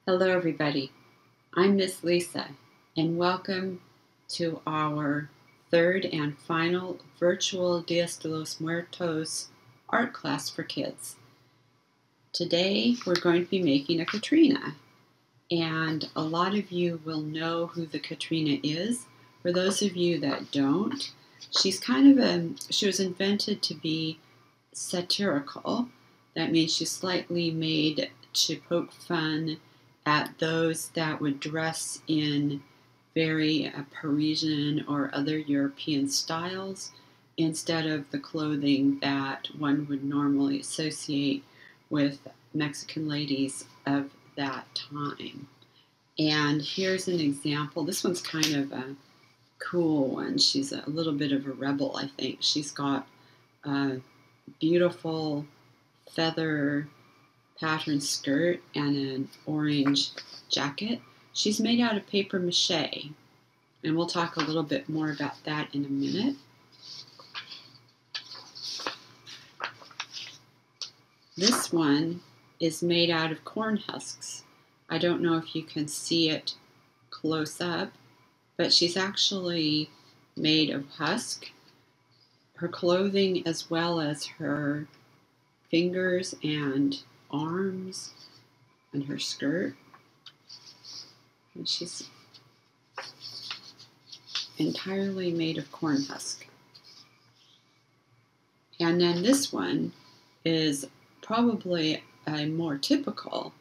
Hello everybody, I'm Miss Lisa and welcome to our third and final virtual Días de los Muertos art class for kids. Today we're going to be making a Catrina, and a lot of you will know who the Catrina is. For those of you that don't, she was invented to be satirical. That means she's slightly made to poke fun at those that would dress in very Parisian or other European styles instead of the clothing that one would normally associate with Mexican ladies of that time. And here's an example. This one's kind of a cool one. She's a little bit of a rebel, I think. She's got a beautiful feather pattern skirt and an orange jacket. She's made out of paper mache, and we'll talk a little bit more about that in a minute. This one is made out of corn husks. I don't know if you can see it close up, but she's actually made of husk. Her clothing as well as her fingers and arms and her skirt, and she's entirely made of corn husk. And then this one is probably a more typical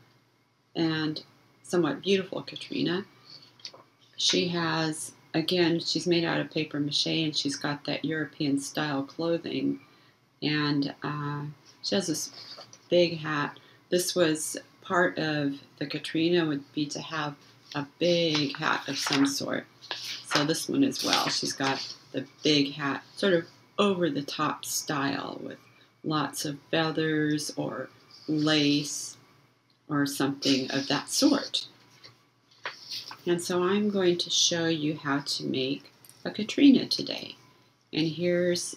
and somewhat beautiful Catrina. She has, again, she's made out of paper mache, and she's got that European style clothing, and she has this big hat. This was part of the Catrina, would be to have a big hat of some sort. So this one as well, she's got the big hat, sort of over the top style with lots of feathers or lace or something of that sort. And so I'm going to show you how to make a Catrina today. And here's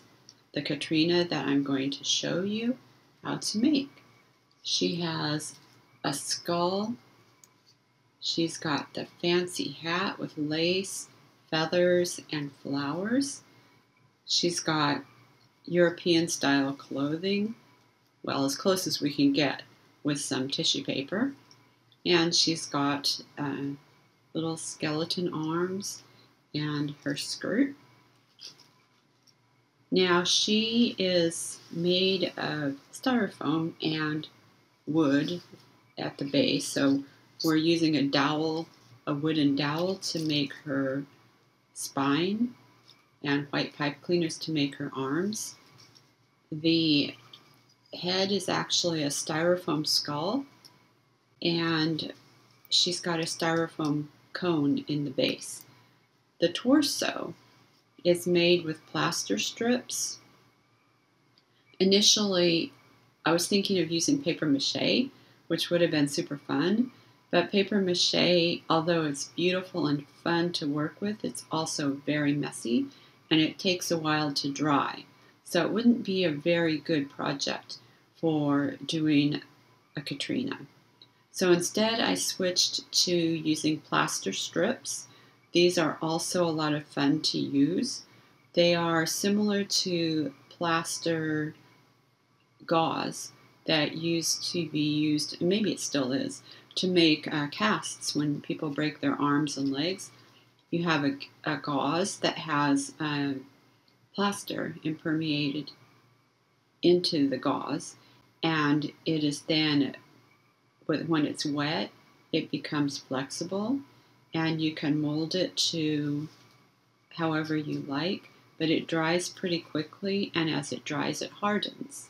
the Catrina that I'm going to show you how to make. She has a skull. She's got the fancy hat with lace, feathers, and flowers. She's got European style clothing, well, as close as we can get with some tissue paper. And she's got little skeleton arms and her skirt. Now she is made of styrofoam and wood at the base, so we're using a dowel, a wooden dowel, to make her spine, and white pipe cleaners to make her arms. The head is actually a styrofoam skull, and she's got a styrofoam cone in the base. The torso is made with plaster strips. Initially, I was thinking of using paper mache, which would have been super fun, but paper mache, although it's beautiful and fun to work with, it's also very messy, and it takes a while to dry. So it wouldn't be a very good project for doing a Catrina. So instead I switched to using plaster strips. These are also a lot of fun to use. They are similar to plaster gauze that used to be used, and maybe it still is, to make casts when people break their arms and legs. You have a gauze that has plaster impermeated into the gauze, and it is then, when it's wet, it becomes flexible, and you can mold it to however you like, but it dries pretty quickly, and as it dries, it hardens.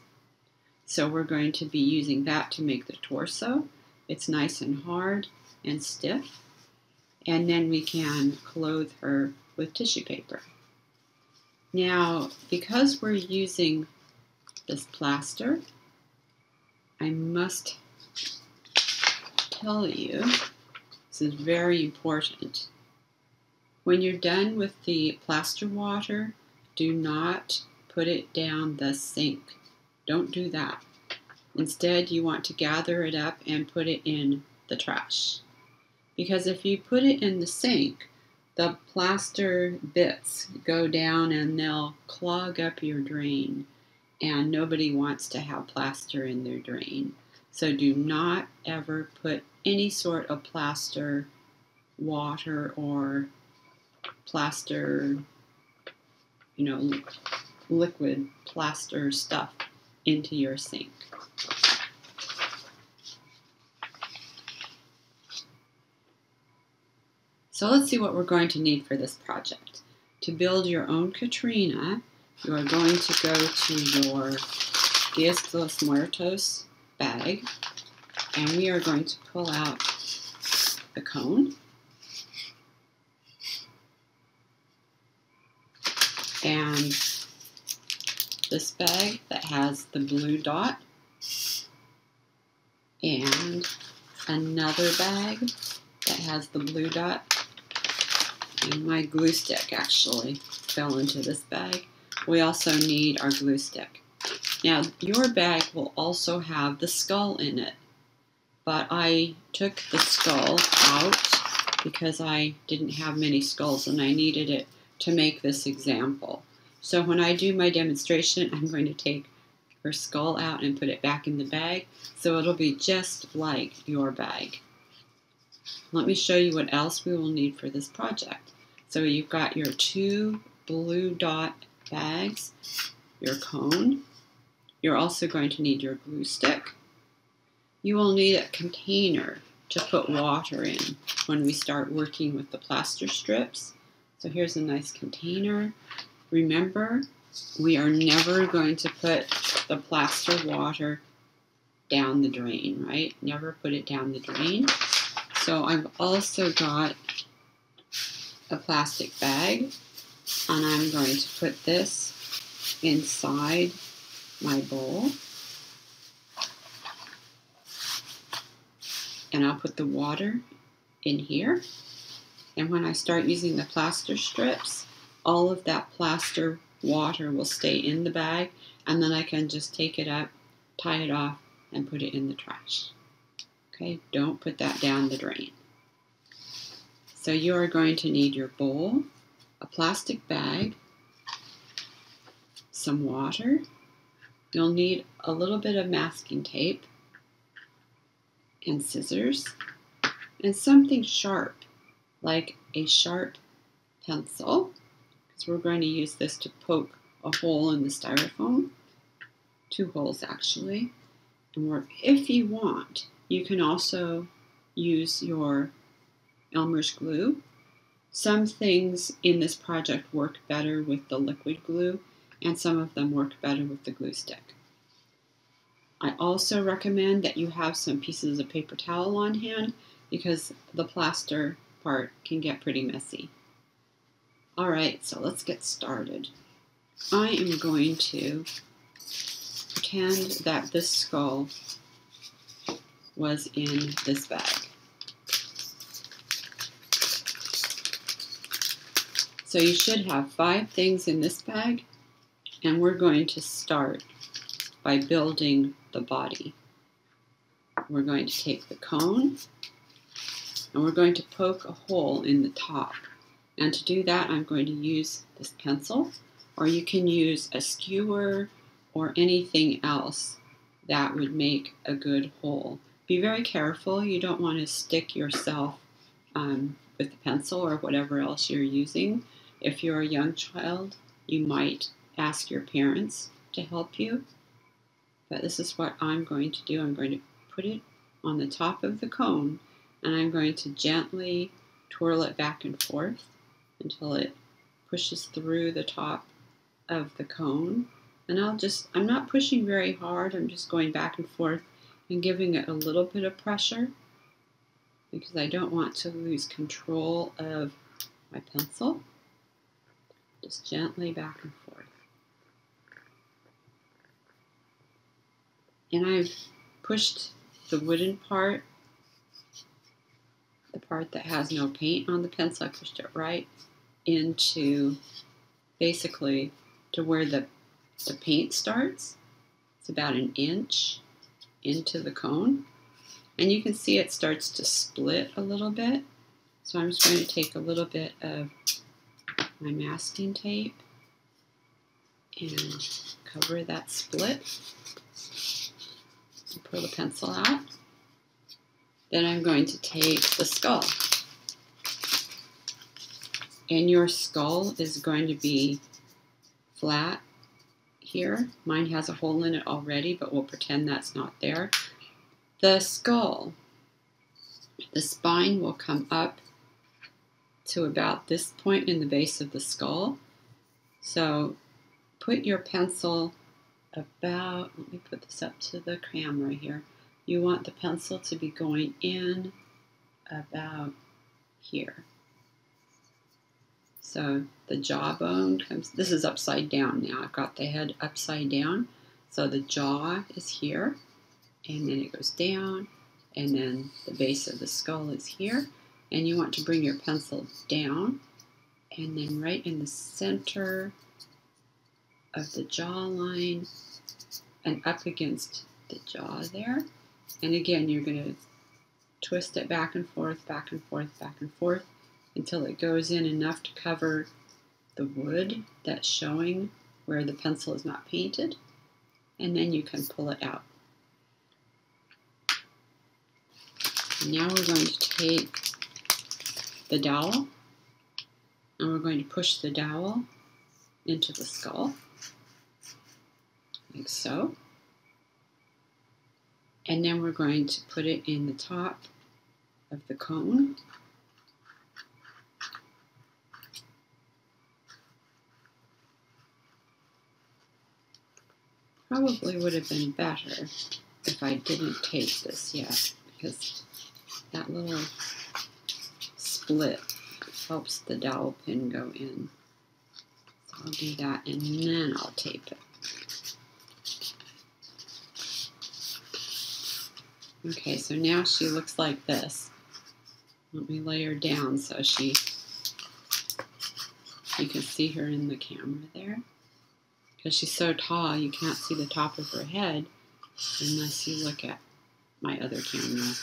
So we're going to be using that to make the torso. It's nice and hard and stiff, and then we can clothe her with tissue paper. Now, because we're using this plaster, I must tell you, this is very important. When you're done with the plaster water, do not put it down the sink. Don't do that. Instead, you want to gather it up and put it in the trash. because if you put it in the sink, the plaster bits go down and they'll clog up your drain, and nobody wants to have plaster in their drain. So do not ever put any sort of plaster, water, or plaster, liquid plaster stuff into your sink. So let's see what we're going to need for this project. To build your own Catrina, you are going to go to your Días de los Muertos bag, and we are going to pull out the cone. And this bag that has the blue dot, and another bag that has the blue dot, and my glue stick actually fell into this bag. We also need our glue stick. Now your bag will also have the skull in it, but I took the skull out because I didn't have many skulls and I needed it to make this example. So when I do my demonstration, I'm going to take her skull out and put it back in the bag, so it'll be just like your bag. Let me show you what else we will need for this project. So you've got your 2 blue dot bags, your cone. You're also going to need your glue stick. You will need a container to put water in when we start working with the plaster strips. So here's a nice container. Remember, we are never going to put the plaster water down the drain, right? Never put it down the drain. So I've also got a plastic bag, and I'm going to put this inside my bowl. And I'll put the water in here. And when I start using the plaster strips, all of that plaster water will stay in the bag, and then I can just take it up, tie it off, and put it in the trash. Okay, don't put that down the drain. So you are going to need your bowl, a plastic bag, some water. You'll need a little bit of masking tape and scissors, and something sharp, like a sharp pencil, because we're going to use this to poke a hole in the styrofoam. 2 holes actually. And if you want, you can also use your Elmer's glue. Some things in this project work better with the liquid glue, and some of them work better with the glue stick. I also recommend that you have some pieces of paper towel on hand, because the plaster part can get pretty messy. Alright, so let's get started. I am going to pretend that this skull was in this bag. So you should have 5 things in this bag, and we're going to start by building the body. We're going to take the cone, and we're going to poke a hole in the top. And to do that, I'm going to use this pencil, or you can use a skewer or anything else that would make a good hole. Be very careful. You don't want to stick yourself with the pencil or whatever else you're using. If you're a young child, you might ask your parents to help you. But this is what I'm going to do. I'm going to put it on the top of the cone, and I'm going to gently twirl it back and forth until it pushes through the top of the cone. And I'm not pushing very hard, I'm just going back and forth and giving it a little bit of pressure, because I don't want to lose control of my pencil. Just gently back and forth. And I've pushed the wooden part, the part that has no paint on the pencil, I pushed it right into basically to where the paint starts. It's about 1 inch into the cone. And you can see it starts to split a little bit. So I'm just going to take a little bit of my masking tape and cover that split. And pull the pencil out. Then I'm going to take the skull. And your skull is going to be flat here. Mine has a hole in it already, but we'll pretend that's not there. The skull, the spine will come up to about this point in the base of the skull. So put your pencil about, let me put this up to the camera here. You want the pencil to be going in about here. So the jawbone comes, this is upside down now. I've got the head upside down. So the jaw is here, and then it goes down, and then the base of the skull is here. And you want to bring your pencil down, and then right in the center of the jawline and up against the jaw there. And again, you're going to twist it back and forth, back and forth, back and forth until it goes in enough to cover the wood that's showing where the pencil is not painted. And then you can pull it out. And now we're going to take the dowel, and we're going to push the dowel into the skull, like so. And then we're going to put it in the top of the cone. Probably would have been better if I didn't tape this yet, because that little split helps the dowel pin go in. So I'll do that and then I'll tape it. Okay, so now she looks like this. Let me lay her down so you can see her in the camera there. Because she's so tall, you can't see the top of her head unless you look at my other camera.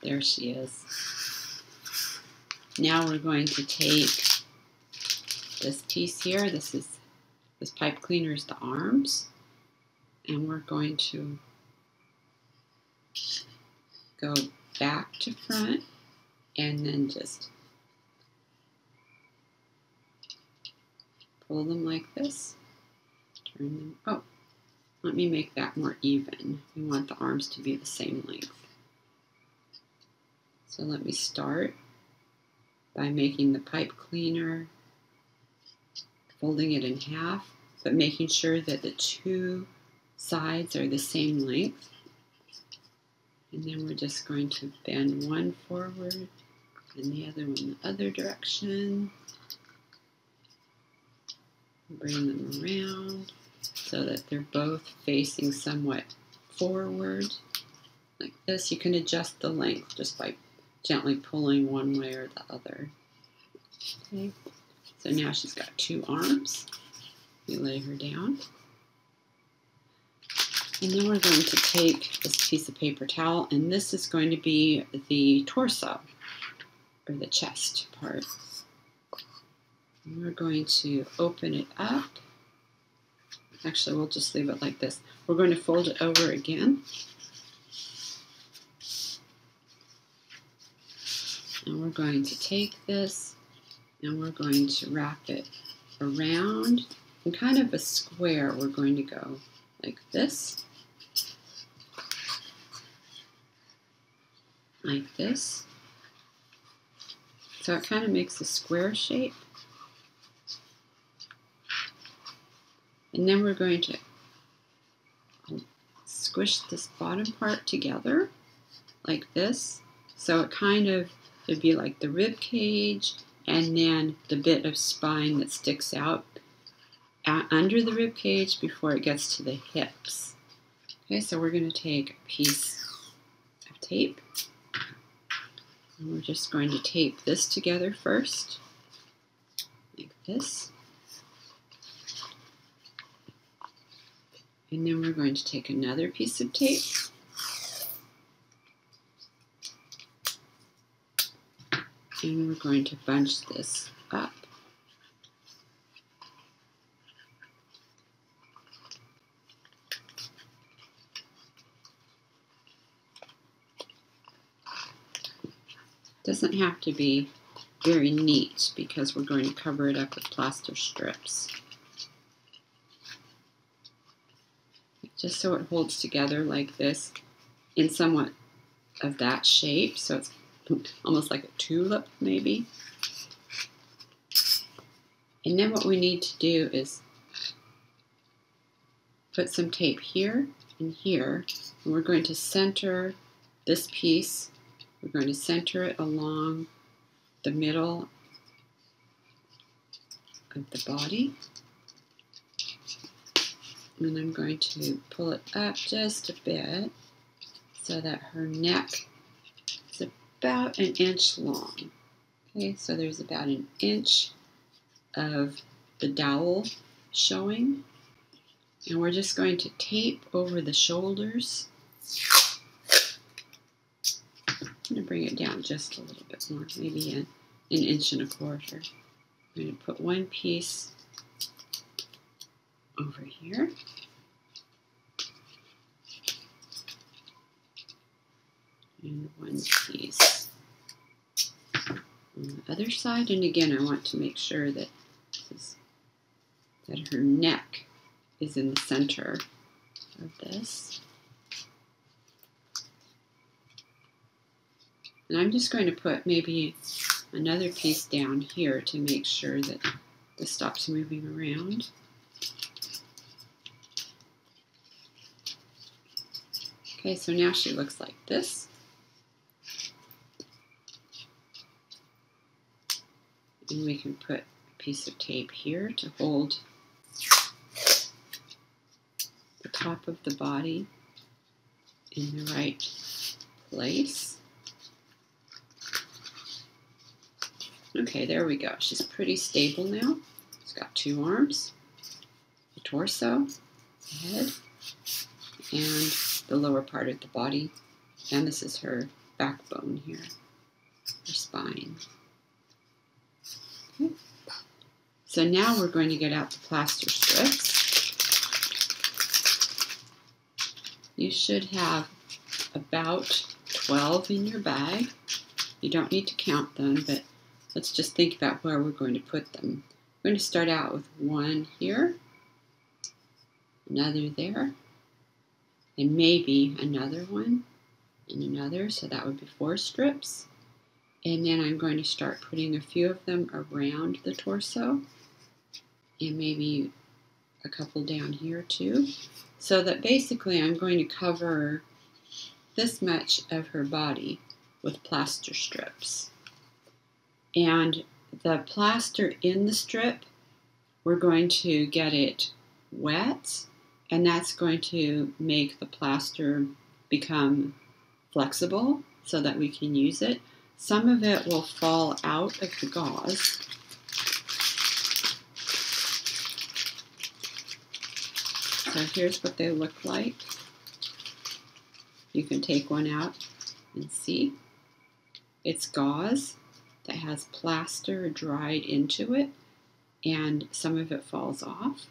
There she is. Now we're going to take this piece here. This pipe cleaner is the arms. And we're going to go back to front and then just pull them like this. Turn them. Oh, let me make that more even. We want the arms to be the same length. So let me start by making the pipe cleaner, folding it in half, but making sure that the two sides are the same length. And then we're just going to bend one forward and the other one the other direction. Bring them around so that they're both facing somewhat forward, like this. You can adjust the length just by gently pulling one way or the other. Okay. So now she's got two arms. We lay her down. And then we're going to take this piece of paper towel, and this is going to be the torso, or the chest part. And we're going to open it up. Actually, we'll just leave it like this. We're going to fold it over again. And we're going to take this, and we're going to wrap it around. In kind of a square, we're going to go like this. Like this. So it kind of makes a square shape. And then we're going to squish this bottom part together like this. So it kind of would be like the rib cage and then the bit of spine that sticks out under the rib cage before it gets to the hips. Okay, so we're going to take a piece of tape. And we're just going to tape this together first, like this. And then we're going to take another piece of tape. And we're going to bunch this up. Doesn't have to be very neat because we're going to cover it up with plaster strips. Just so it holds together like this in somewhat of that shape, so it's almost like a tulip maybe. And then what we need to do is put some tape here and here, and we're going to center this piece. We're going to center it along the middle of the body. And I'm going to pull it up just a bit so that her neck is about an inch long. Okay, so there's about an inch of the dowel showing. And we're just going to tape over the shoulders. I'm going to bring it down just a little bit more, maybe an inch and a quarter. I'm going to put one piece over here. And one piece on the other side. And again, I want to make sure that her neck is in the center of this. And I'm just going to put maybe another piece down here to make sure that this stops moving around. Okay, so now she looks like this. And we can put a piece of tape here to hold the top of the body in the right place. Okay, there we go. She's pretty stable now. She's got two arms, the torso, the head, and the lower part of the body. And this is her backbone here, her spine. Okay. So now we're going to get out the plaster strips. You should have about 12 in your bag. You don't need to count them, but let's just think about where we're going to put them. We're going to start out with one here, another there, and maybe another one, and another, so that would be 4 strips. And then I'm going to start putting a few of them around the torso, and maybe a couple down here too. So that basically I'm going to cover this much of her body with plaster strips. And the plaster in the strip, we're going to get it wet, and that's going to make the plaster become flexible so that we can use it. Some of it will fall out of the gauze. So here's what they look like. You can take one out and see. It's gauze that has plaster dried into it, and some of it falls off.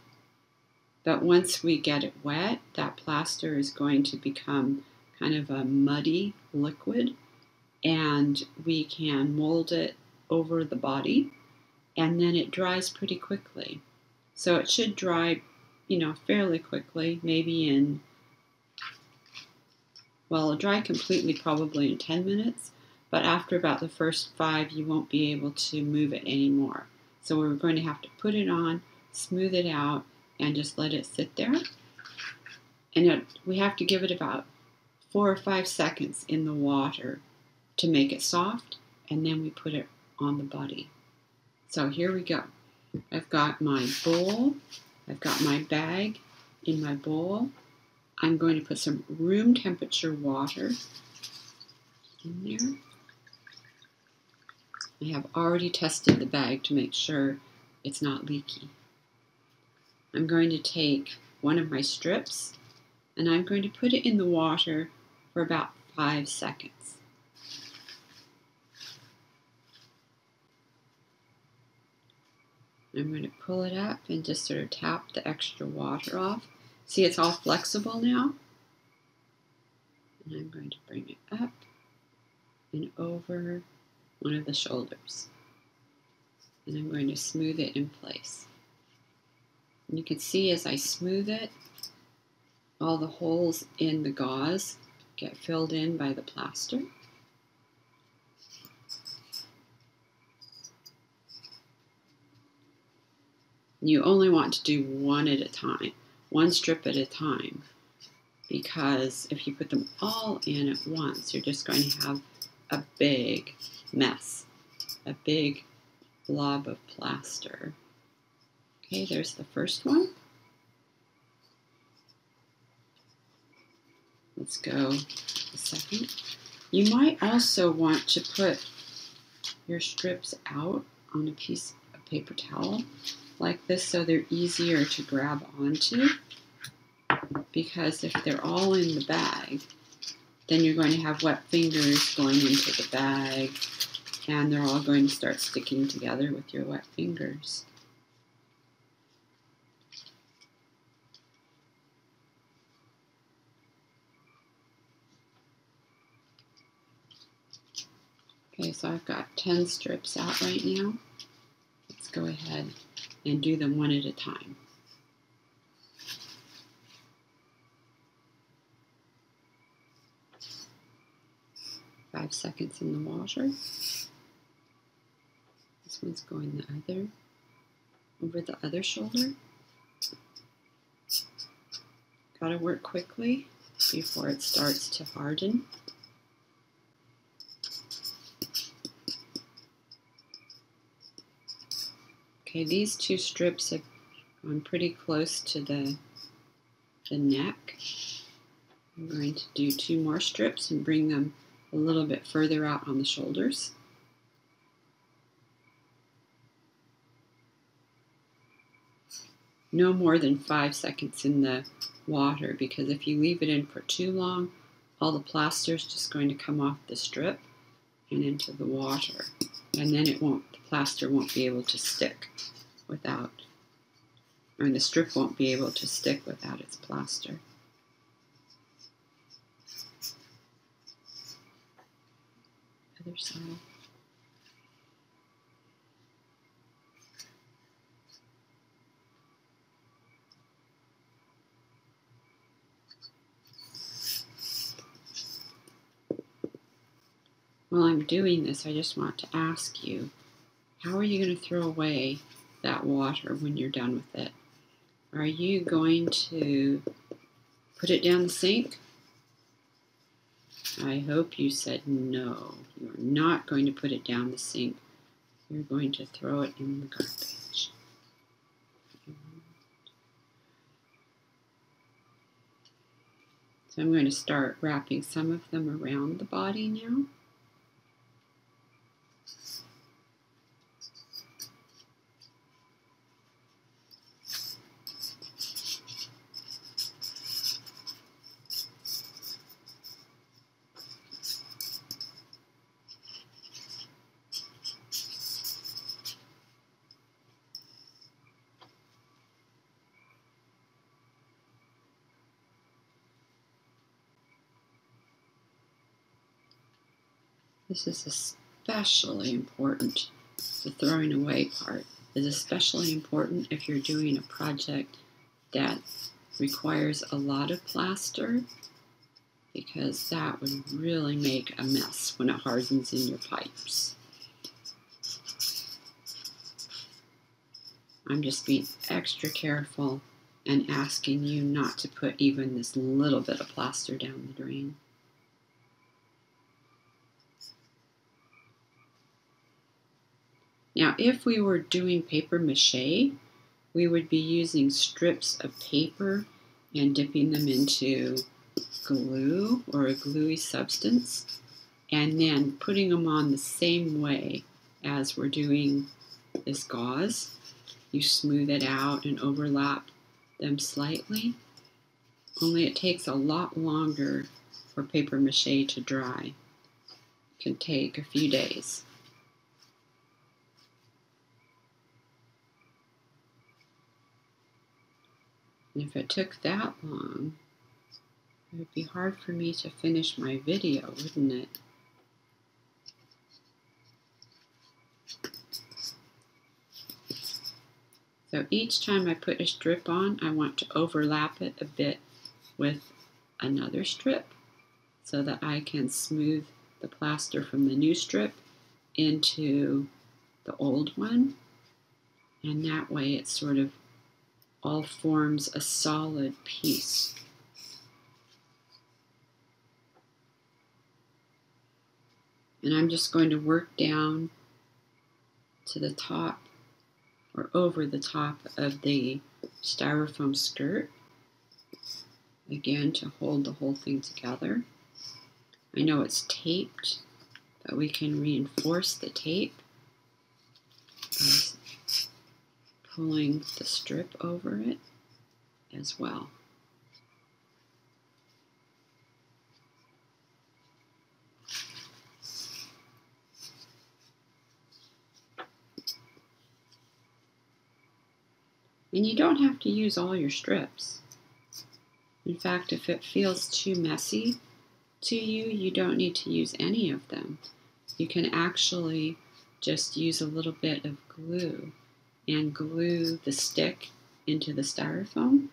But once we get it wet, that plaster is going to become kind of a muddy liquid, and we can mold it over the body, and then it dries pretty quickly. So it should dry, fairly quickly, maybe in, well, it'll dry completely probably in 10 minutes, but after about the first 5, you won't be able to move it anymore. So we're going to have to put it on, smooth it out, and just let it sit there. And we have to give it about 4 or 5 seconds in the water to make it soft, and then we put it on the body. So here we go. I've got my bowl, I've got my bag in my bowl. I'm going to put some room temperature water in there. I have already tested the bag to make sure it's not leaky. I'm going to take one of my strips, and I'm going to put it in the water for about 5 seconds. I'm going to pull it up and just sort of tap the extra water off. See, it's all flexible now. And I'm going to bring it up and over one of the shoulders. And I'm going to smooth it in place. And you can see as I smooth it, all the holes in the gauze get filled in by the plaster. You only want to do one at a time, one strip at a time, because if you put them all in at once, you're just going to have a big mess, a big blob of plaster. Okay, there's the first one. Let's go the second. You might also want to put your strips out on a piece of paper towel like this so they're easier to grab onto, because if they're all in the bag, then you're going to have wet fingers going into the bag and they're all going to start sticking together with your wet fingers. Okay, so I've got 10 strips out right now. Let's go ahead and do them one at a time. Five seconds in the water. This one's going over the other shoulder. Gotta work quickly before it starts to harden. Okay, these two strips have gone pretty close to the neck. I'm going to do 2 more strips and bring them a little bit further out on the shoulders. No more than 5 seconds in the water, because if you leave it in for too long, all the plaster is just going to come off the strip and into the water, and then the plaster won't be able to stick without, or the strip won't be able to stick without its plaster. Other side. While I'm doing this, I just want to ask you, how are you going to throw away that water when you're done with it? Are you going to put it down the sink? I hope you said no. You're not going to put it down the sink. You're going to throw it in the garbage. So I'm going to start wrapping some of them around the body now. This is especially important. The throwing away part is especially important if you're doing a project that requires a lot of plaster, because that would really make a mess when it hardens in your pipes. I'm just being extra careful and asking you not to put even this little bit of plaster down the drain. Now, if we were doing paper mache, we would be using strips of paper and dipping them into glue or a gluey substance, and then putting them on the same way as we're doing this gauze. You smooth it out and overlap them slightly, only it takes a lot longer for paper mache to dry. It can take a few days. And if it took that long, it would be hard for me to finish my video, wouldn't it? So each time I put a strip on, I want to overlap it a bit with another strip so that I can smooth the plaster from the new strip into the old one. And that way it sort of all forms a solid piece. And I'm just going to work down to the top or over the top of the styrofoam skirt, again to hold the whole thing together. I know it's taped, but we can reinforce the tape by pulling the strip over it as well. And you don't have to use all your strips. In fact, if it feels too messy to you, you don't need to use any of them. You can actually just use a little bit of glue and glue the stick into the styrofoam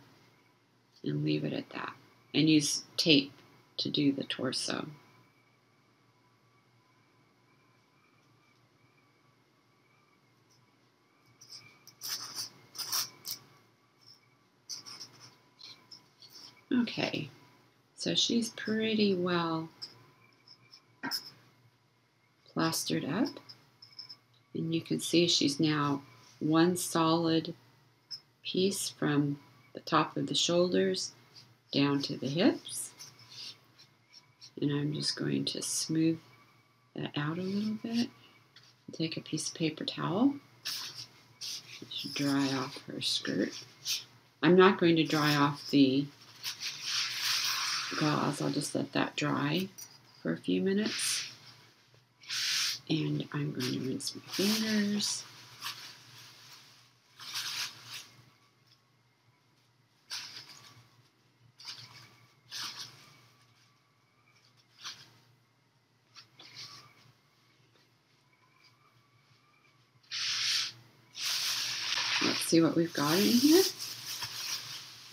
and leave it at that. And use tape to do the torso. Okay, so she's pretty well plastered up, and you can see she's now one solid piece from the top of the shoulders down to the hips. And I'm just going to smooth that out a little bit. Take a piece of paper towel. It should dry off her skirt. I'm not going to dry off the gauze. I'll just let that dry for a few minutes. And I'm going to rinse my fingers. Let's see what we've got in here.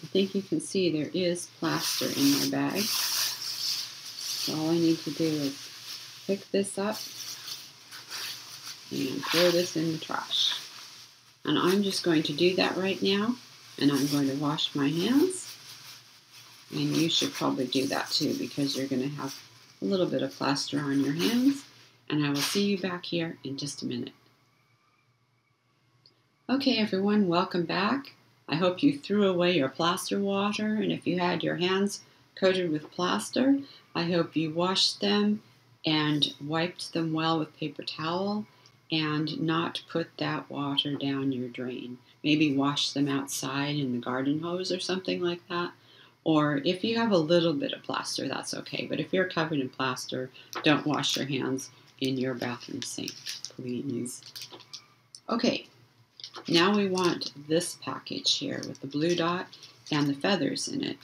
I think you can see there is plaster in my bag. So all I need to do is pick this up and throw this in the trash. And I'm just going to do that right now, and I'm going to wash my hands. And you should probably do that too, because you're going to have a little bit of plaster on your hands. And I will see you back here in just a minute. Okay everyone, welcome back. I hope you threw away your plaster water, and if you had your hands coated with plaster, I hope you washed them and wiped them well with paper towel and not put that water down your drain. Maybe wash them outside in the garden hose or something like that. Or if you have a little bit of plaster, that's okay. But if you're covered in plaster, don't wash your hands in your bathroom sink, please. Okay. Now we want this package here with the blue dot and the feathers in it.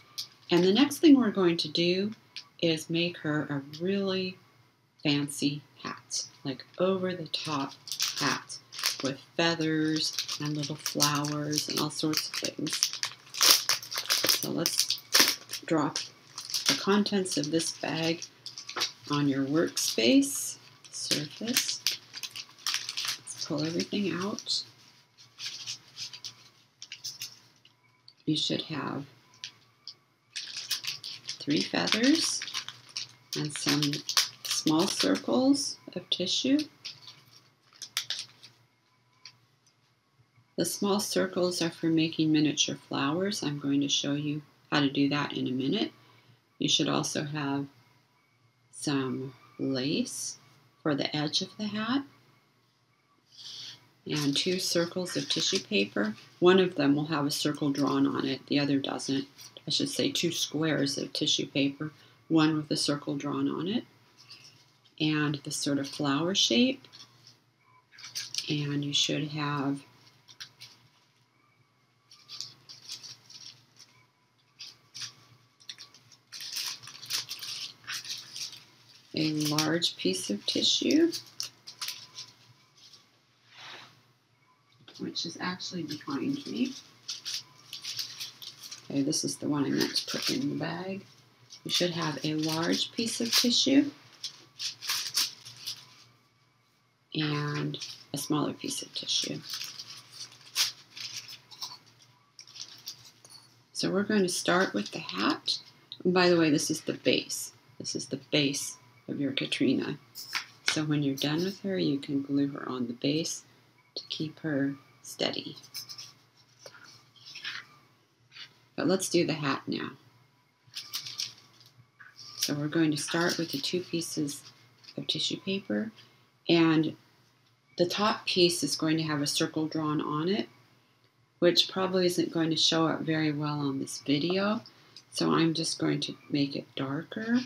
And the next thing we're going to do is make her a really fancy hat, like over the top hat with feathers and little flowers and all sorts of things. So let's drop the contents of this bag on your workspace surface. Let's pull everything out. You should have 3 feathers and some small circles of tissue. The small circles are for making miniature flowers. I'm going to show you how to do that in a minute. You should also have some lace for the edge of the hat and 2 circles of tissue paper. One of them will have a circle drawn on it, the other doesn't. I should say 2 squares of tissue paper, one with a circle drawn on it, and the sort of flower shape. And you should have a large piece of tissue, which is actually behind me. Okay, this is the one I meant to put in the bag. You should have a large piece of tissue and a smaller piece of tissue. So we're going to start with the hat. And by the way, this is the base. This is the base of your Catrina. So when you're done with her, you can glue her on the base to keep her steady. But let's do the hat now. So we're going to start with the 2 pieces of tissue paper, and the top piece is going to have a circle drawn on it, which probably isn't going to show up very well on this video, so I'm just going to make it darker.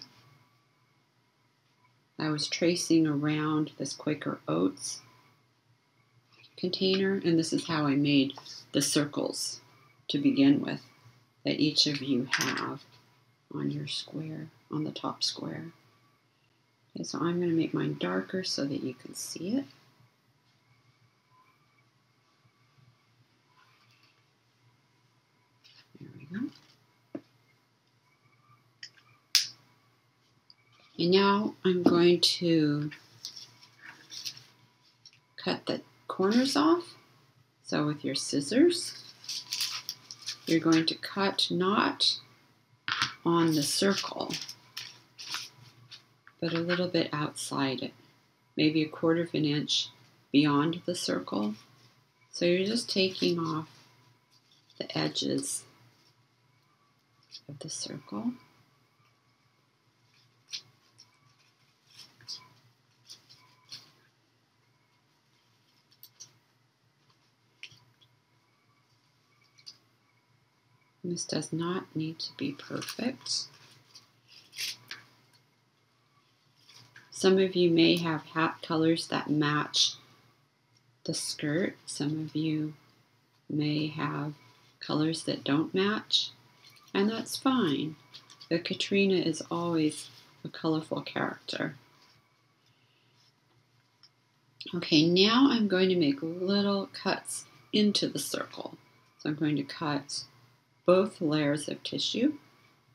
I was tracing around this Quaker Oats container, and this is how I made the circles to begin with that each of you have on your square, on the top square. Okay, so I'm going to make mine darker so that you can see it. There we go. And now I'm going to cut the corners off. So with your scissors, you're going to cut not on the circle, but a little bit outside it, maybe 1/4 of an inch beyond the circle. So you're just taking off the edges of the circle. This does not need to be perfect. Some of you may have hat colors that match the skirt. Some of you may have colors that don't match, and that's fine. The Catrina is always a colorful character. Okay, now I'm going to make little cuts into the circle. So I'm going to cut both layers of tissue,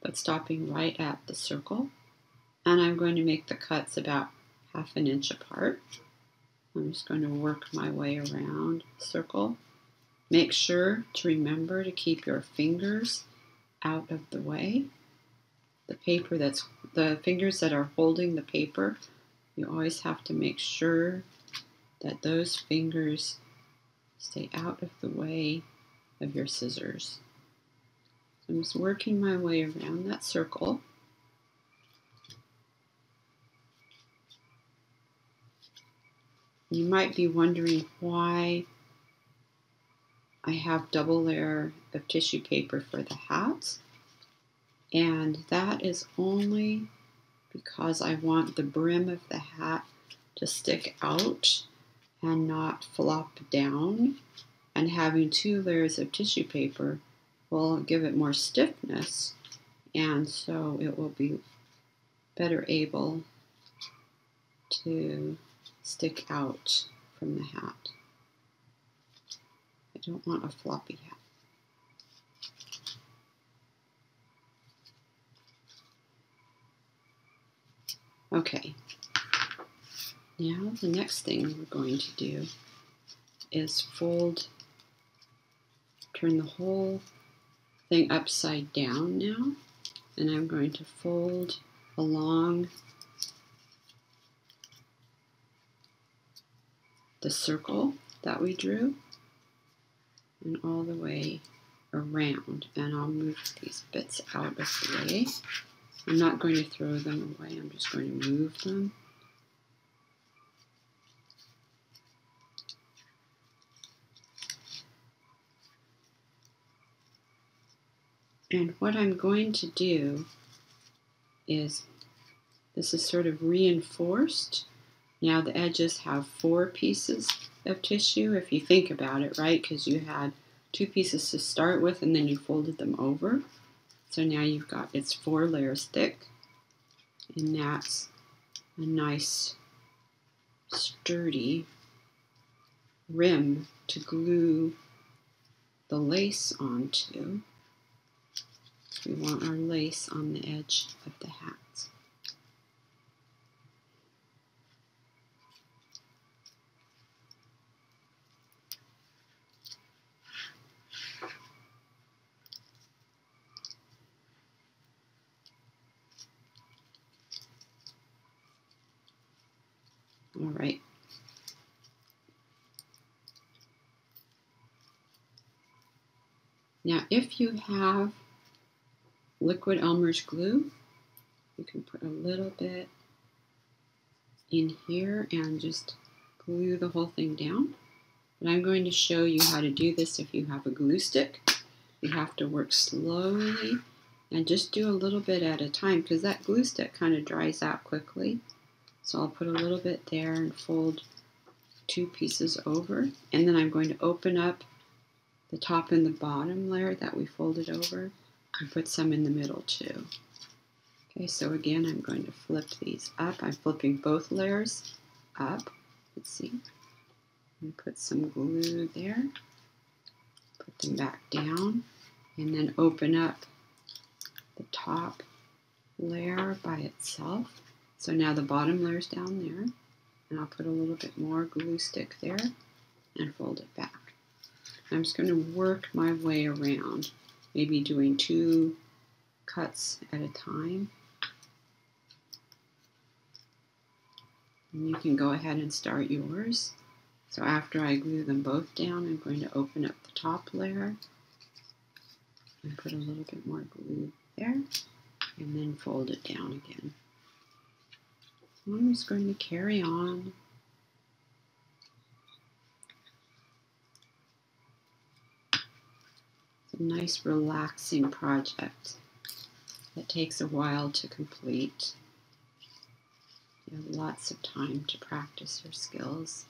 but stopping right at the circle. And I'm going to make the cuts about 1/2 inch apart. I'm just going to work my way around the circle. Make sure to remember to keep your fingers out of the way. The fingers that are holding the paper, you always have to make sure that those fingers stay out of the way of your scissors. I'm just working my way around that circle. You might be wondering why I have double layer of tissue paper for the hat, and that is only because I want the brim of the hat to stick out and not flop down, and having 2 layers of tissue paper will give it more stiffness, and so it will be better able to stick out from the hat. I don't want a floppy hat. Okay, now the next thing we're going to do is turn the whole thing upside down now, and I'm going to fold along the circle that we drew and all the way around, and I'll move these bits out of the way. I'm not going to throw them away, I'm just going to move them. And what I'm going to do is, this is sort of reinforced. Now the edges have 4 pieces of tissue, if you think about it, right? Because you had 2 pieces to start with and then you folded them over. So now you've got, it's 4 layers thick, and that's a nice sturdy rim to glue the lace onto. We want our lace on the edge of the hats. All right. Now, if you have liquid Elmer's glue, you can put a little bit in here and just glue the whole thing down. But I'm going to show you how to do this if you have a glue stick. You have to work slowly and just do a little bit at a time because that glue stick kind of dries out quickly. So I'll put a little bit there and fold 2 pieces over. And then I'm going to open up the top and the bottom layer that we folded over and put some in the middle too. Okay, so again, I'm going to flip these up. I'm flipping both layers up. Let's see. And put some glue there. Put them back down. And then open up the top layer by itself. So now the bottom layer's down there. And I'll put a little bit more glue stick there and fold it back. I'm just going to work my way around, maybe doing 2 cuts at a time. And you can go ahead and start yours. So after I glue them both down, I'm going to open up the top layer and put a little bit more glue there and then fold it down again. I'm just going to carry on. It's a nice relaxing project that takes a while to complete. You have lots of time to practice your skills.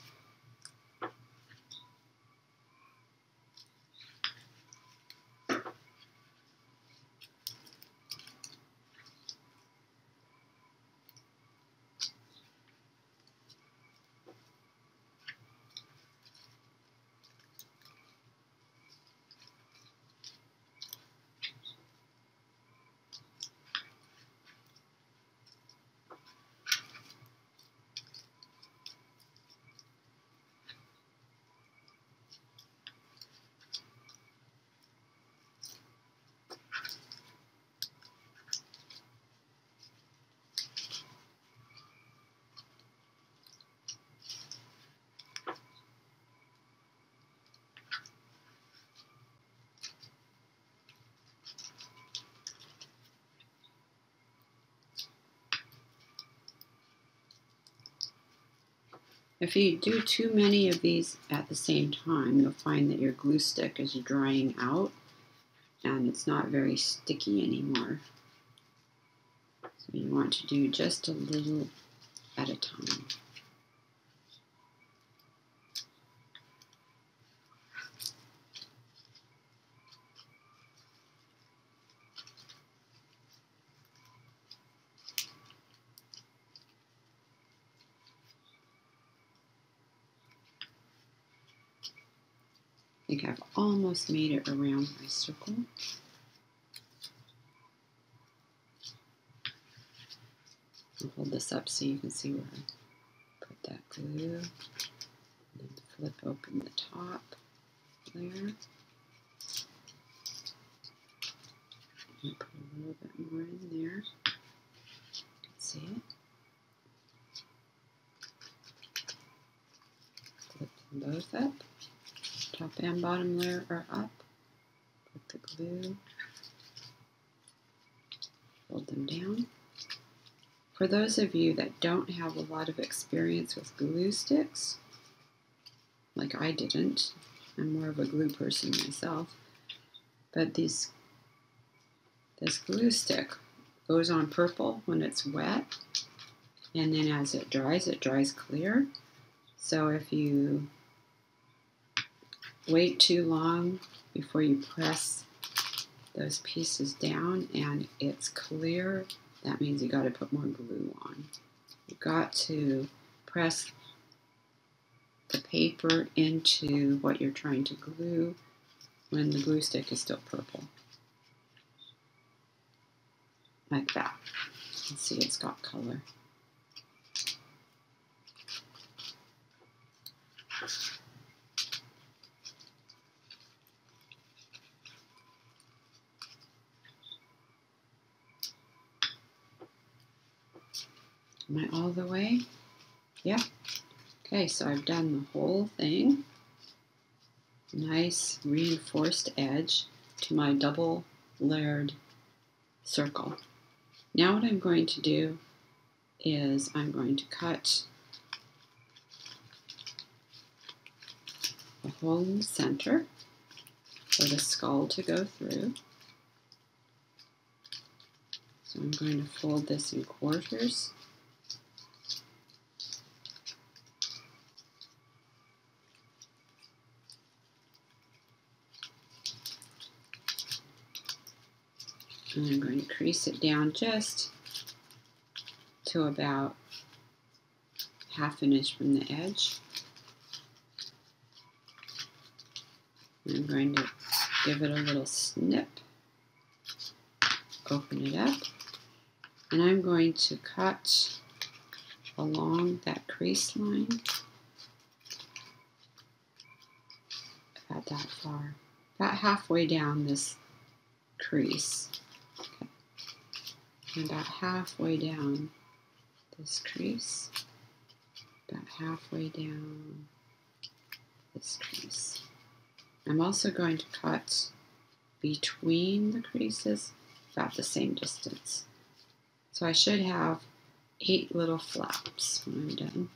If you do too many of these at the same time, you'll find that your glue stick is drying out and it's not very sticky anymore. So you want to do just a little at a time. I think I've almost made it around my circle. I'll hold this up so you can see where I put that glue. And then flip open the top layer. And put a little bit more in there. You can see it. Flip them both up. Top and bottom layer are up. Put the glue. Fold them down. For those of you that don't have a lot of experience with glue sticks, like I didn't, I'm more of a glue person myself, but this glue stick goes on purple when it's wet, and then as it dries clear. So if you wait too long before you press those pieces down and it's clear, that means you got to put more glue on. got to press the paper into what you're trying to glue when the glue stick is still purple. Like that. You can see it's got color. Am I all the way? Yeah. Okay, so I've done the whole thing. Nice reinforced edge to my double layered circle. Now what I'm going to do is I'm going to cut a hole in the center for the skull to go through. So I'm going to fold this in quarters. And I'm going to crease it down just to about 1/2 inch from the edge. And I'm going to give it a little snip, open it up, and I'm going to cut along that crease line about that far, about halfway down this crease. Okay. And about halfway down this crease, about halfway down this crease. I'm also going to cut between the creases about the same distance. So I should have 8 little flaps when I'm done.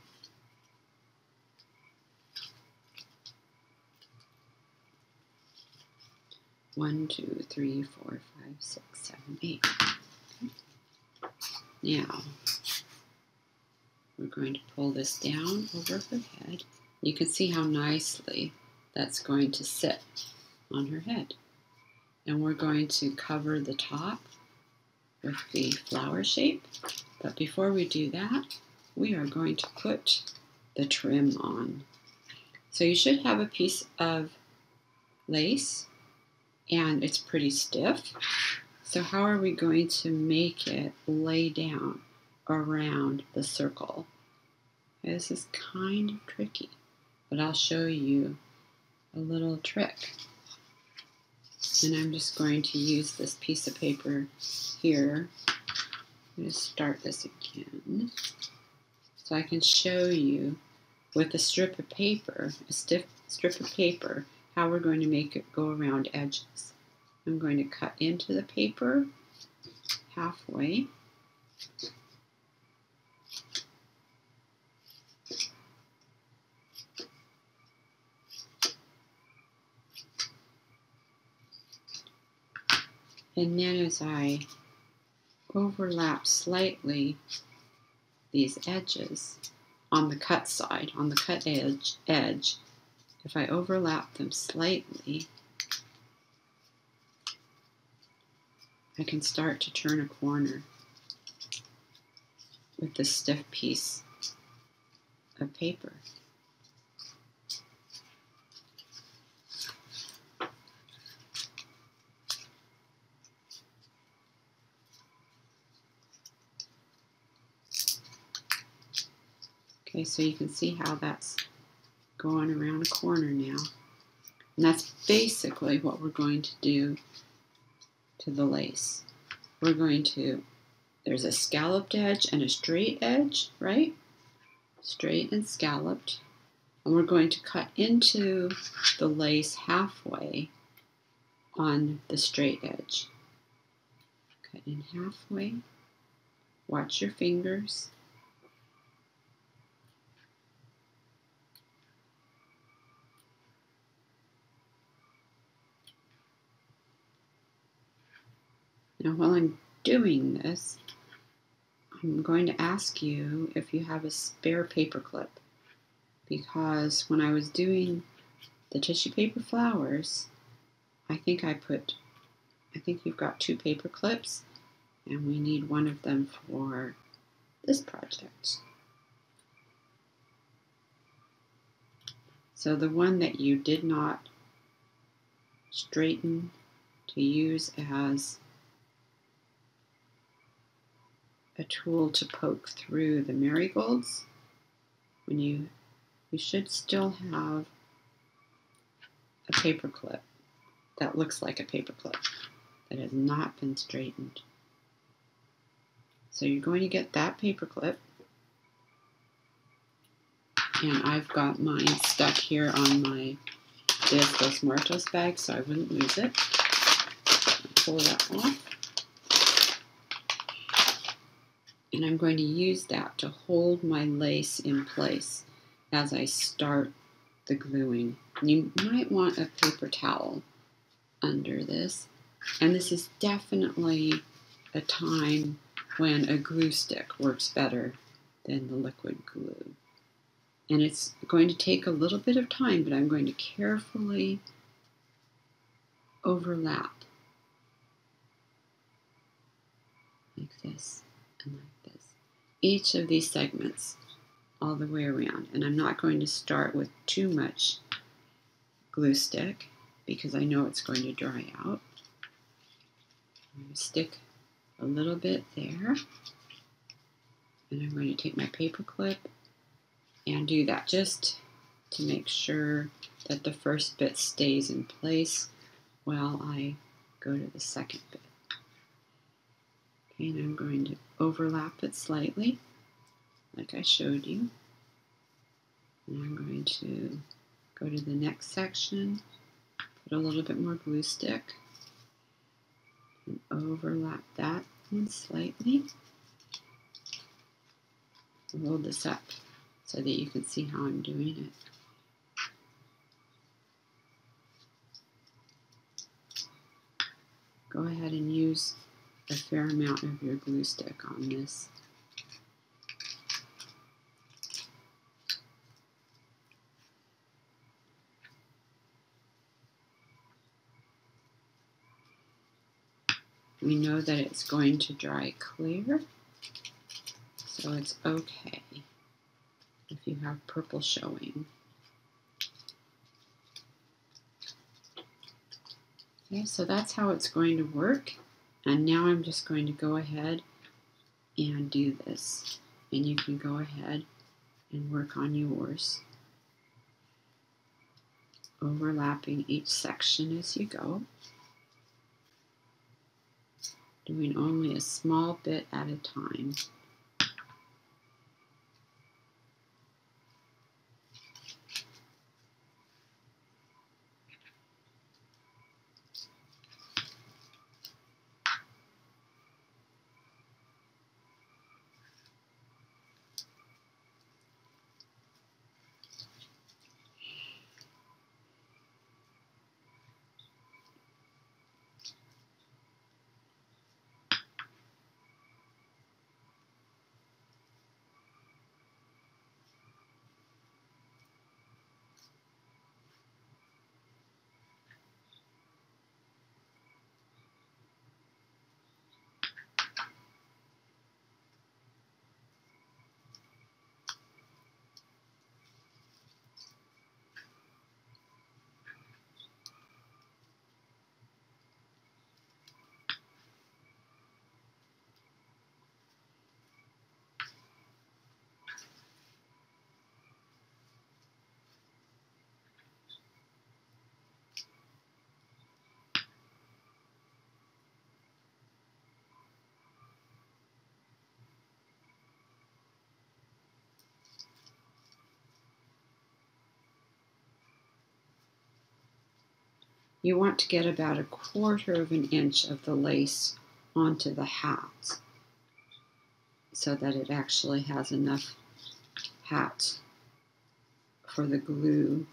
One, 2, 3, 4, 5, 6, 7, 8. Okay. Now, we're going to pull this down over her head. You can see how nicely that's going to sit on her head. And we're going to cover the top with the flower shape. But before we do that, we are going to put the trim on. So you should have a piece of lace, and it's pretty stiff. So how are we going to make it lay down around the circle? This is kind of tricky, but I'll show you a little trick. And I'm just going to use this piece of paper here. I'm going to start this again so I can show you with a strip of paper, a stiff strip of paper, how we're going to make it go around edges. I'm going to cut into the paper halfway. And then as I overlap slightly these edges on the cut side, on the cut edge, if I overlap them slightly, I can start to turn a corner with this stiff piece of paper. Okay, so you can see how that's going around a corner now. And that's basically what we're going to do to the lace. We're going to, there's a scalloped edge and a straight edge, right? Straight and scalloped. And we're going to cut into the lace halfway on the straight edge. Cut in halfway. Watch your fingers. Now while I'm doing this, I'm going to ask you if you have a spare paper clip, because when I was doing the tissue paper flowers, I think you've got 2 paper clips, and we need one of them for this project. So the one that you did not straighten to use as a tool to poke through the marigolds, when you should still have a paper clip that looks like a paper clip that has not been straightened. So you're going to get that paper clip, and I've got mine stuck here on my Los Muertos bag so I wouldn't lose it. Pull that off. And I'm going to use that to hold my lace in place as I start the gluing. You might want a paper towel under this. And this is definitely a time when a glue stick works better than the liquid glue. And it's going to take a little bit of time, but I'm going to carefully overlap like this and like this. Each of these segments all the way around. And I'm not going to start with too much glue stick because I know it's going to dry out. I'm going to stick a little bit there, and I'm going to take my paper clip and do that just to make sure that the first bit stays in place while I go to the second bit. Okay, and I'm going to overlap it slightly like I showed you. And I'm going to go to the next section, put a little bit more glue stick, and overlap that one slightly. Roll this up so that you can see how I'm doing it. Go ahead and use a fair amount of your glue stick on this. We know that it's going to dry clear, so it's okay if you have purple showing. Okay, so that's how it's going to work. And now I'm just going to go ahead and do this. And you can go ahead and work on yours, overlapping each section as you go, doing only a small bit at a time. You want to get about 1/4 of an inch of the lace onto the hat so that it actually has enough hat for the glue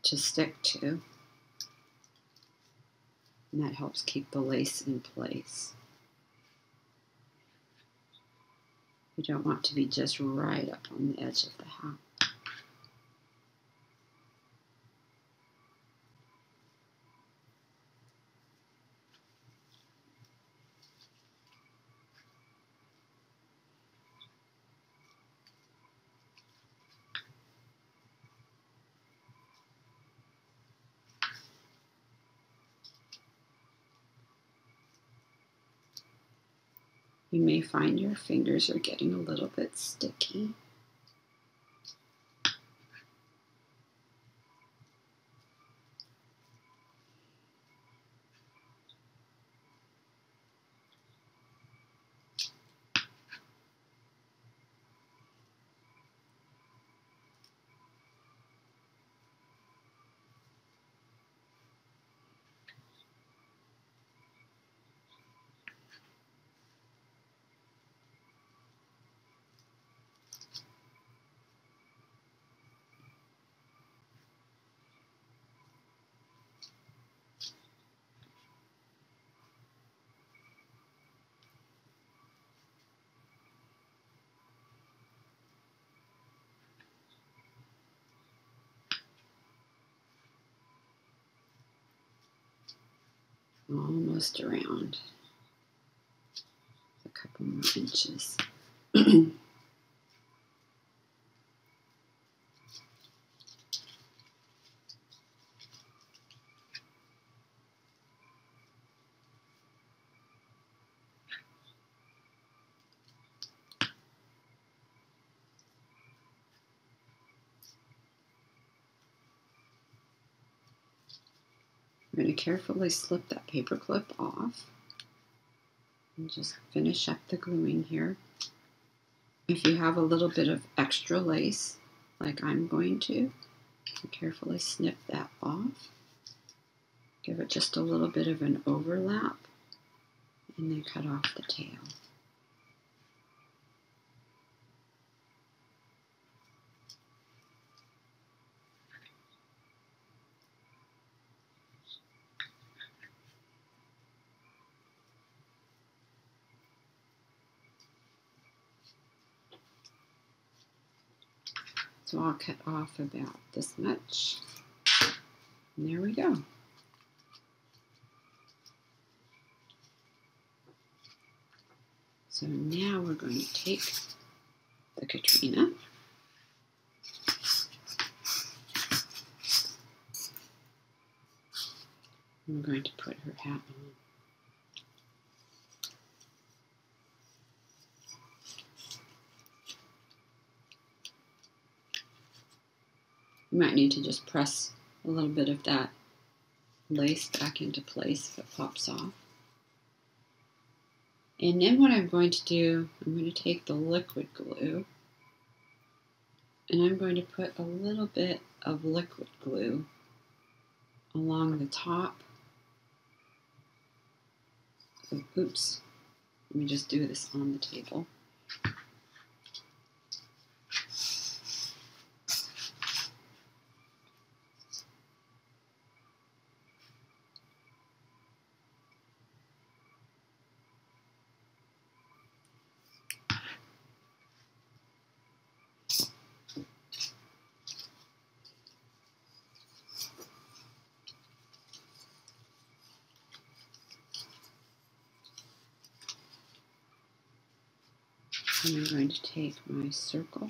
to stick to. And that helps keep the lace in place. You don't want to be just right up on the edge of the hat. You may find your fingers are getting a little bit sticky. Almost around. A couple more inches. I'm going to carefully slip that paper clip off and just finish up the gluing here. If you have a little bit of extra lace, like I'm going to, carefully snip that off. Give it just a little bit of an overlap, and then cut off the tail. So I'll cut off about this much. And there we go. So now we're going to take the Catrina. And we're going to put her hat on. You might need to just press a little bit of that lace back into place if it pops off. And then what I'm going to do, I'm going to take the liquid glue and I'm going to put a little bit of liquid glue along the top. Oops, let me just do this on the table. And I'm going to take my circle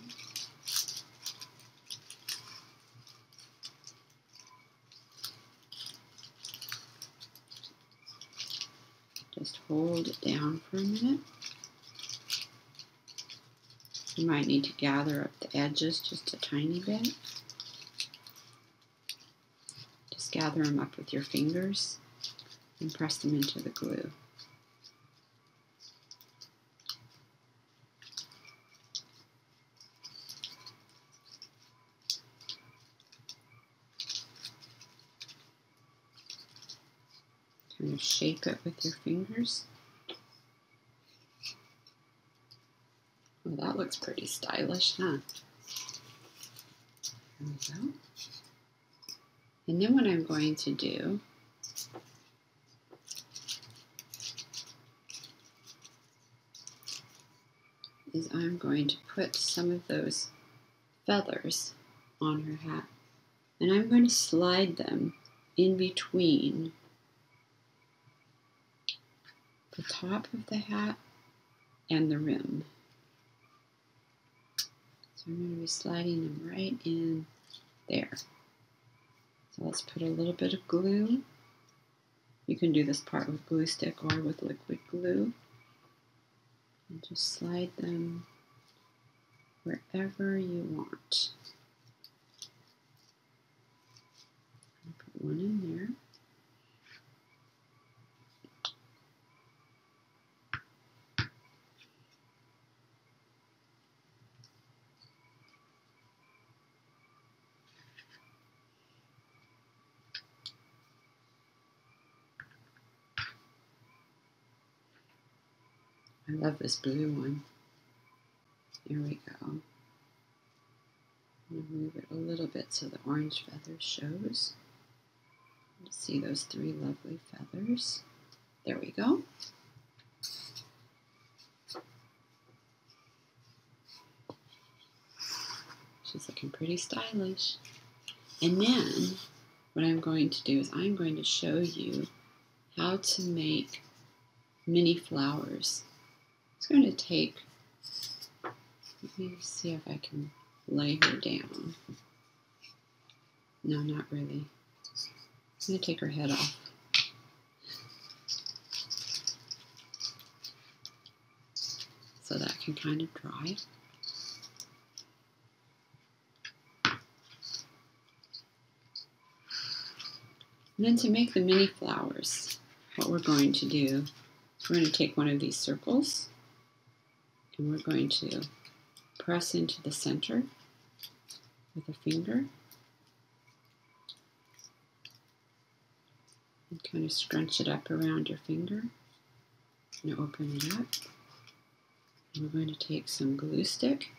just hold it down for a minute. You might need to gather up the edges just a tiny bit. Just gather them up with your fingers and press them into the glue. Kind of shape it with your fingers. Well, that looks pretty stylish, huh? There we go. And then what I'm going to do is I'm going to put some of those feathers on her hat. And I'm going to slide them in between the top of the hat and the rim. So I'm going to be sliding them right in there. So let's put a little bit of glue. You can do this part with glue stick or with liquid glue. And just slide them wherever you want. Put one in there. I love this blue one. Here we go. I'm going to move it a little bit so the orange feather shows. See those three lovely feathers. There we go. She's looking pretty stylish. And then what I'm going to do is I'm going to show you how to make mini flowers. It's going to take, let me see if I can lay her down. No, not really. I'm going to take her head off. So that can kind of dry. And then to make the mini flowers, what we're going to do is we're going to take one of these circles and we're going to press into the center with a finger and kind of scrunch it up around your finger and open it up. And we're going to take some glue stick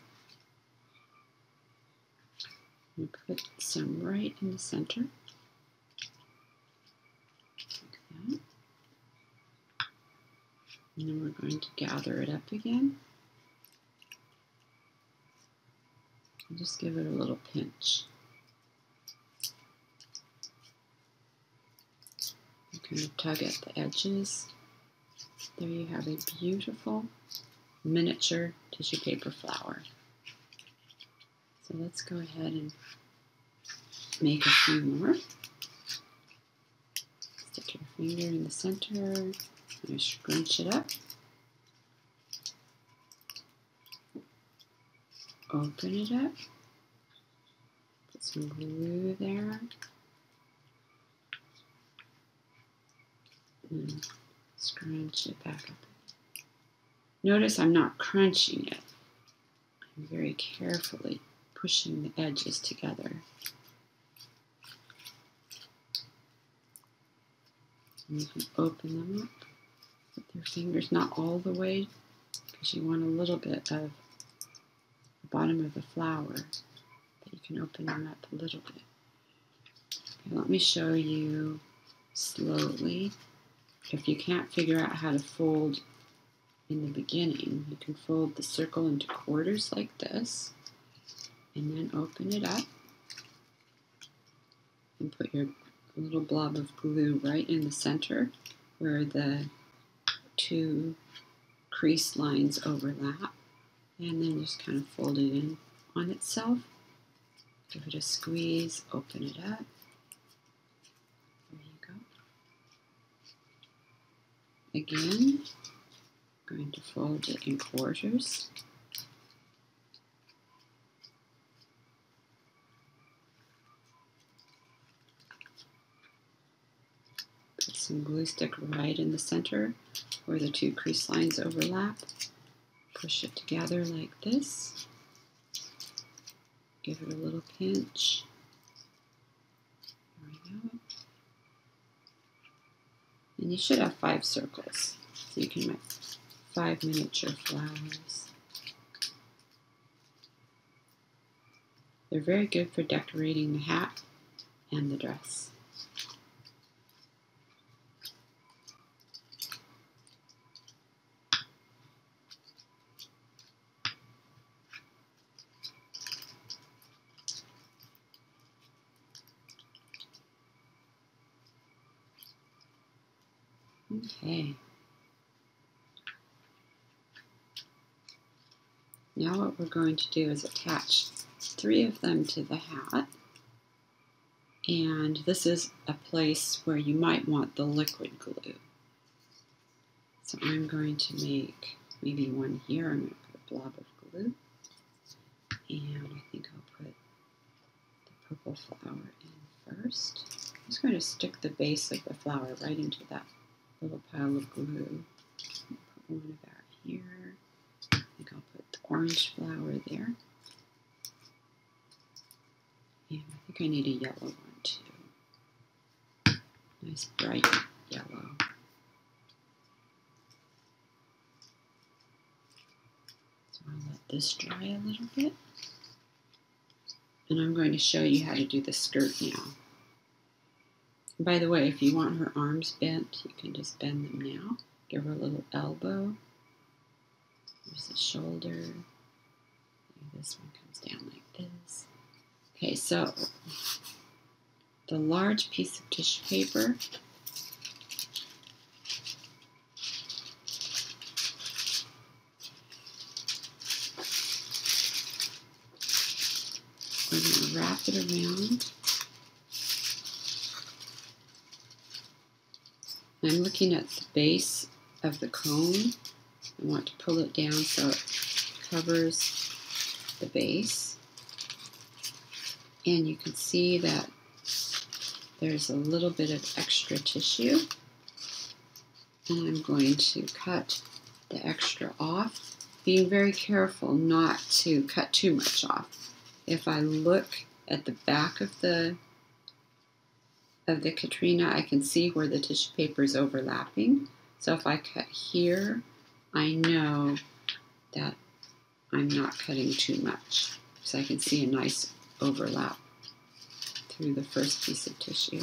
and put some right in the center. And then we're going to gather it up again. And just give it a little pinch. You kind of tug at the edges. There you have a beautiful miniature tissue paper flower. So let's go ahead and make a few more. Stick your finger in the center. And scrunch it up. Open it up. Put some glue there. And scrunch it back up. Notice I'm not crunching it. I'm very carefully pushing the edges together. And you can open them up. With your fingers, not all the way, because you want a little bit of the bottom of the flower, but you can open them up a little bit. Okay, let me show you slowly. If you can't figure out how to fold in the beginning, you can fold the circle into quarters like this, and then open it up, and put your little blob of glue right in the center where the two crease lines overlap, and then just kind of fold it in on itself. Give it a squeeze, open it up. There you go. Again, I'm going to fold it in quarters. Put some glue stick right in the center where the two crease lines overlap. Push it together like this. Give it a little pinch. There we go. And you should have 5 circles, so you can make 5 miniature flowers. They're very good for decorating the hat and the dress. Okay. Now what we're going to do is attach 3 of them to the hat. And this is a place where you might want the liquid glue. So I'm going to make maybe one here. I'm going to put a blob of glue. And I think I'll put the purple flower in first. I'm just going to stick the base of the flower right into that little pile of glue. Put one about here. I think I'll put the orange flower there. And I think I need a yellow one too. Nice bright yellow. So I'll let this dry a little bit. And I'm going to show you how to do the skirt now. And by the way, if you want her arms bent, you can just bend them now. Give her a little elbow. There's the shoulder. This one comes down like this. Okay, so the large piece of tissue paper, we're going to wrap it around. I'm looking at the base of the cone. I want to pull it down so it covers the base. And you can see that there's a little bit of extra tissue. And I'm going to cut the extra off, being very careful not to cut too much off. If I look at the back of the Catrina, I can see where the tissue paper is overlapping. So if I cut here, I know that I'm not cutting too much. So I can see a nice overlap through the first piece of tissue.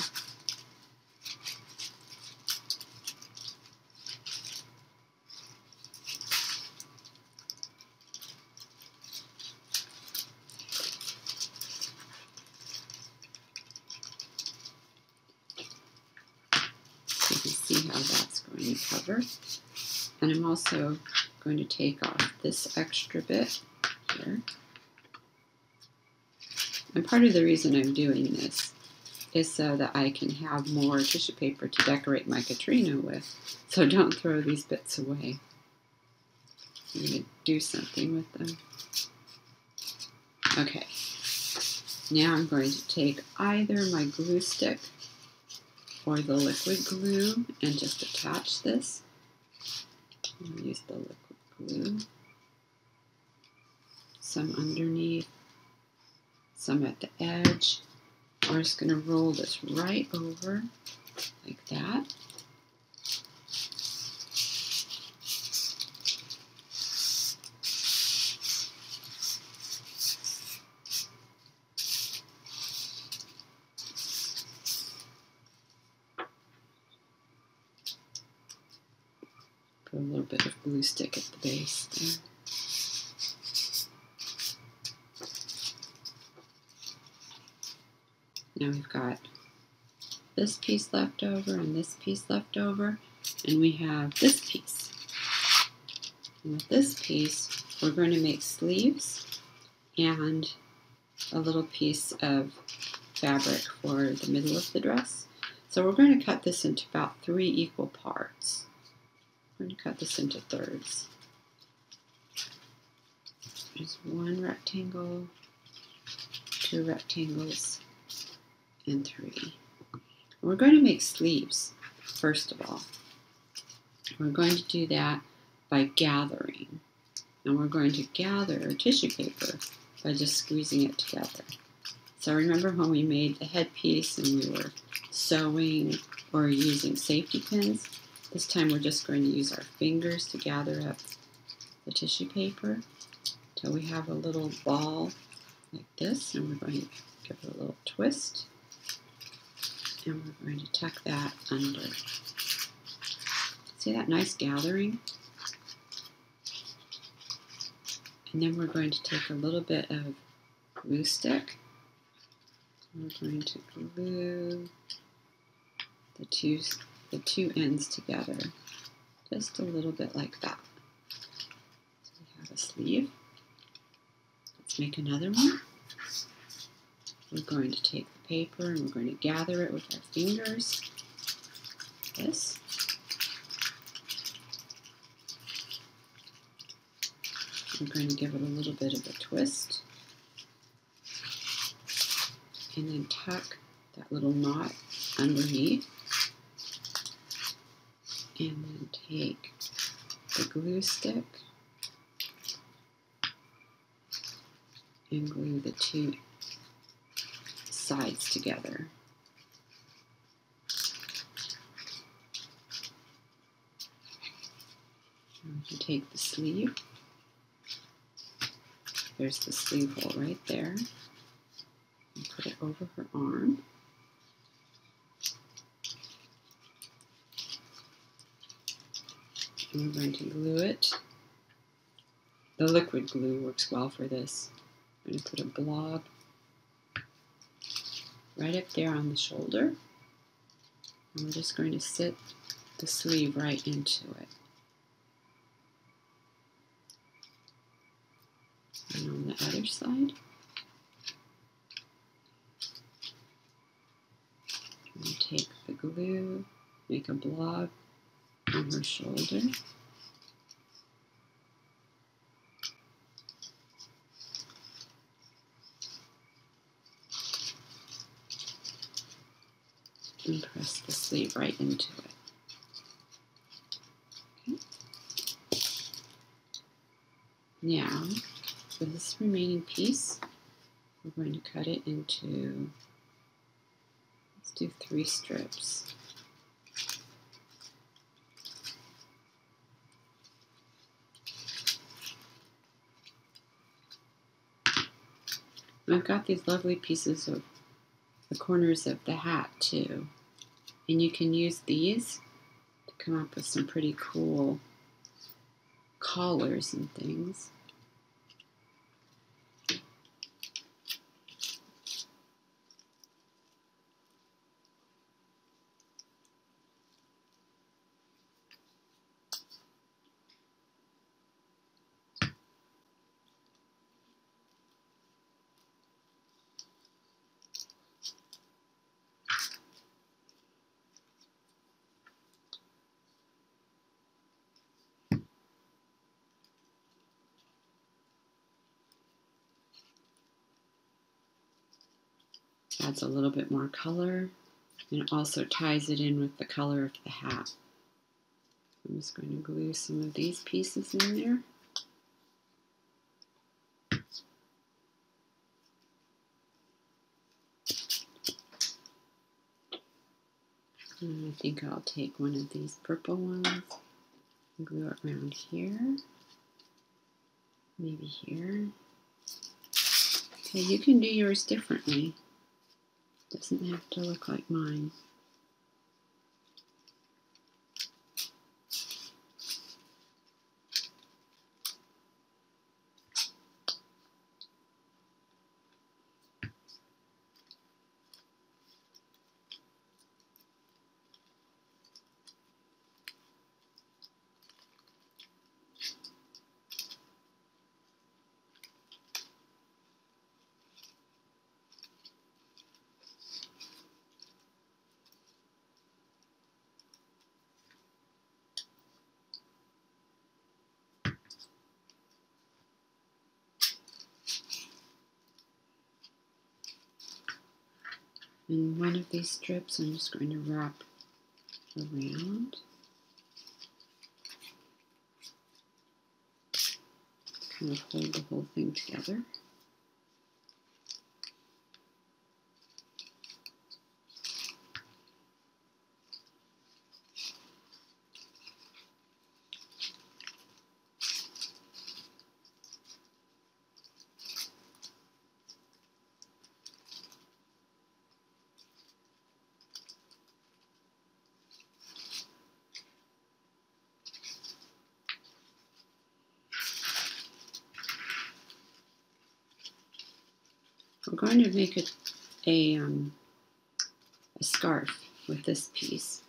You can see how that's going to cover. And I'm also going to take off this extra bit here. And part of the reason I'm doing this is so that I can have more tissue paper to decorate my Catrina with. So don't throw these bits away. I'm going to do something with them. Okay. Now I'm going to take either my glue stick or the liquid glue and just attach this. I'll use the liquid glue. Some underneath, some at the edge. We're just going to roll this right over like that. Put a little bit of glue stick at the base there. Now we've got this piece left over and this piece left over, and we have this piece. And with this piece, we're going to make sleeves and a little piece of fabric for the middle of the dress. So we're going to cut this into about 3 equal parts. We're going to cut this into thirds. There's 1 rectangle, 2 rectangles, and 3. We're going to make sleeves, first of all. We're going to do that by gathering. And we're going to gather tissue paper by just squeezing it together. So remember when we made the headpiece and we were sewing or using safety pins? This time we're just going to use our fingers to gather up the tissue paper until we have a little ball like this, and we're going to give it a little twist. And we're going to tuck that under. See that nice gathering? And then we're going to take a little bit of glue stick. We're going to glue the two ends together, just a little bit like that. So we have a sleeve. Let's make another one. We're going to take the paper and we're going to gather it with our fingers. This. I'm going to give it a little bit of a twist. And then tuck that little knot underneath. And then take the glue stick and glue the two sides together. You take the sleeve. There's the sleeve hole right there. And put it over her arm. And we're going to glue it. The liquid glue works well for this. I'm going to put a blob right up there on the shoulder. And we're just going to sit the sleeve right into it. And on the other side, we take the glue, make a blob on her shoulder. And press the sleeve right into it. Okay. Now, for this remaining piece, we're going to cut it into, let's do 3 strips. And I've got these lovely pieces of the corners of the hat too. And you can use these to come up with some pretty cool collars and things. Adds a little bit more color, and it also ties it in with the color of the hat. I'm just going to glue some of these pieces in there. And I think I'll take one of these purple ones and glue it around here, maybe here. Okay, you can do yours differently. Doesn't have to look like mine. And one of these strips I'm just going to wrap around. Kind of hold the whole thing together. We're going to make a scarf with this piece,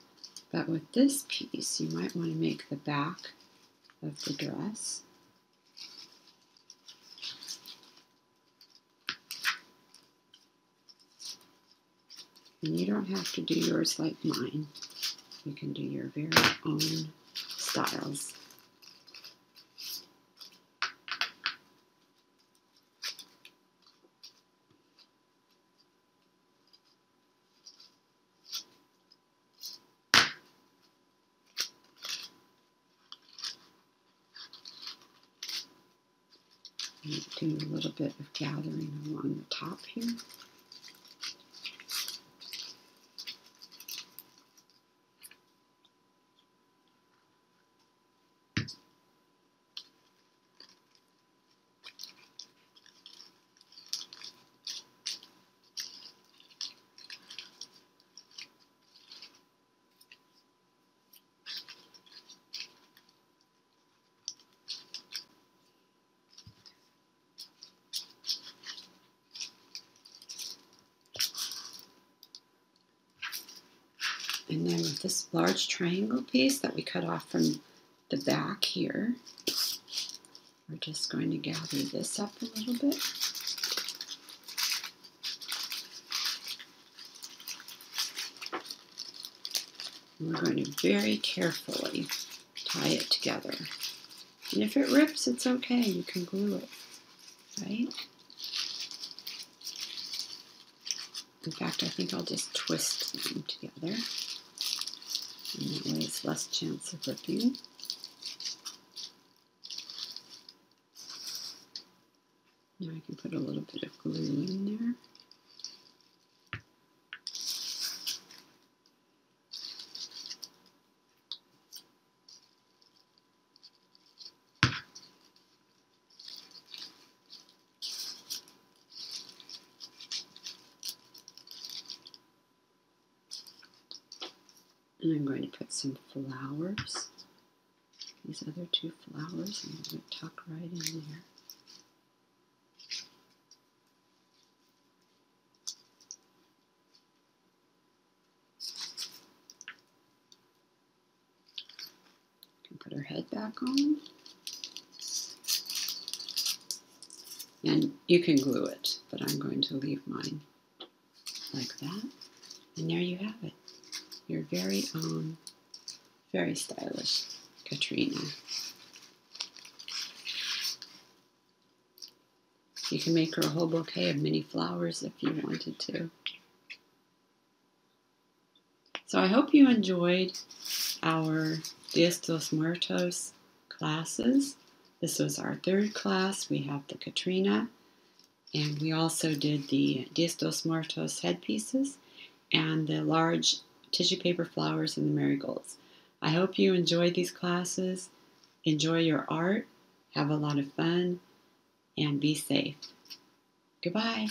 but with this piece you might want to make the back of the dress. And you don't have to do yours like mine. You can do your very own styles. do a little bit of gathering along the top here. And then with this large triangle piece that we cut off from the back here, we're just going to gather this up a little bit. And we're going to very carefully tie it together. And if it rips, it's okay. You can glue it, right? In fact, I think I'll just twist them together. And that way it's less chance of ripping. Now I can put a little bit of glue in there. And I'm going to put some flowers. These other two flowers, I'm going to tuck right in there. Can put her head back on. And you can glue it, but I'm going to leave mine like that. And there you have it. Your very own, very stylish Catrina. You can make her a whole bouquet of mini flowers if you wanted to. So I hope you enjoyed our Días de los Muertos classes. This was our third class. We have the Catrina, and we also did the Días de los Muertos headpieces and the large tissue paper flowers and the marigolds. I hope you enjoyed these classes. Enjoy your art, have a lot of fun, and be safe. Goodbye.